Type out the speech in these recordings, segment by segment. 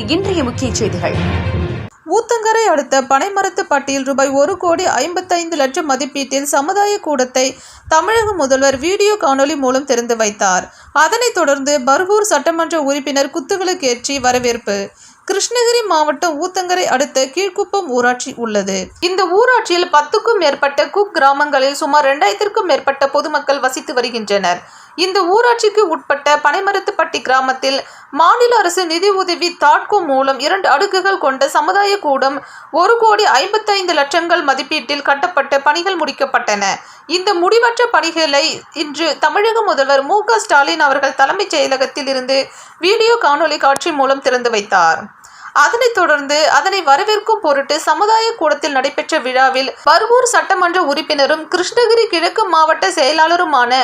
ஊடகங்களின் இன்றைய முக்கிய செய்திகள். ஊத்தங்கரை அடுத்த பனைமரத்துப்பட்டியில் ரூபாய் 1,55,00,000 மதிப்பீட்டில் சமுதாய கூடத்தை தமிழக முதல்வர் வீடியோ காணொலி மூலம் திறந்து வைத்தார். அதனைத் தொடர்ந்து பர்கூர் சட்டமன்ற உறுப்பினர் குத்துவிளக்கேற்றி வரவேற்பு. கிருஷ்ணகிரி மாவட்டம் ஊத்தங்கரை அடுத்த கீழ்குப்பம் ஊராட்சி உள்ளது. இந்த ஊராட்சியில் 10க்கும் மேற்பட்ட குக்கிராமங்களில் சுமார் 2000க்கும் மேற்பட்ட பொதுமக்கள் வசித்து வருகின்றனர். இந்த ஊராட்சிக்கு உட்பட்ட பனைமரத்துப்பட்டி கிராமத்தில் மாநில அரசு நிதி உதவி தாட்கோ மூலம் 2 அடுக்குகள் கொண்ட சமுதாய கூடம் 1,55,00,000 மதிப்பீட்டில் கட்டப்பட்டு பணிகள் முடிக்கப்பட்டன. இந்த முடிவற்ற பணிகளை இன்று தமிழக முதல்வர் மு.க. ஸ்டாலின் அவர்கள் தலைமைச் செயலகத்தில் இருந்து வீடியோ காணொலி காட்சி மூலம் திறந்து வைத்தார். அதனைத் தொடர்ந்து அதனை வரவேற்கும் பொருட்டு சமுதாய கூடத்தில் நடைபெற்ற விழாவில் பர்கூர் சட்டமன்ற உறுப்பினரும் கிருஷ்ணகிரி கிழக்கு மாவட்ட செயலாளருமான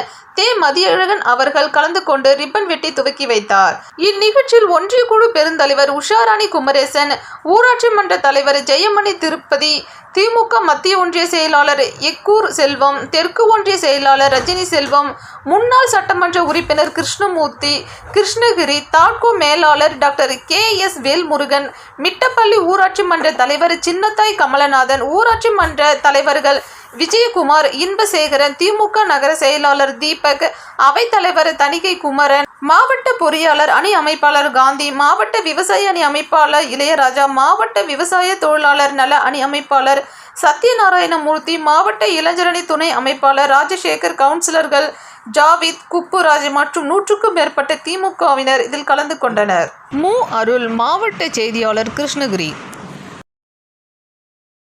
மதியழகன் அவர்கள் கலந்து கொண்டு ரிப்பன் வெட்டி துவக்கி வைத்தார். இந்நிகழ்ச்சியில் ஒன்றிய குழு பெருந்தலைவர் உஷாராணி குமரேசன், ஊராட்சி மன்ற தலைவர் ஜெயமணி திருப்பதி, திமுக மத்திய ஒன்றிய செயலாளர் எக்கூர் செல்வம், தெற்கு ஒன்றிய செயலாளர் ரஜினி செல்வம், முன்னாள் சட்டமன்ற உறுப்பினர் கிருஷ்ணமூர்த்தி, கிருஷ்ணகிரி தாட்கோ மேலாளர் டாக்டர் கே.எஸ். வேல்முருகன், மிட்டப்பள்ளி ஊராட்சி மன்ற தலைவர் சின்னத்தாய் கமலநாதன், ஊராட்சி மன்ற தலைவர்கள் விஜயகுமார், இன்பசேகரன், திமுக நகர செயலாளர் தீபக், அவைத்தலைவர் தணிகை குமரன், மாவட்ட பொறியாளர் அணி அமைப்பாளர் காந்தி, மாவட்ட விவசாய அணி அமைப்பாளர் இளையராஜா, மாவட்ட விவசாய தொழிலாளர் நல அணி அமைப்பாளர் சத்யநாராயணமூர்த்தி, மாவட்ட இளைஞரணி துணை அமைப்பாளர் ராஜசேகர், கவுன்சிலர்கள் ஜாவித், குப்புராஜ் மற்றும் 100க்கும் மேற்பட்ட திமுகவினர் இதில் கலந்து கொண்டனர். மு. அருள், மாவட்ட செய்தியாளர், கிருஷ்ணகிரி.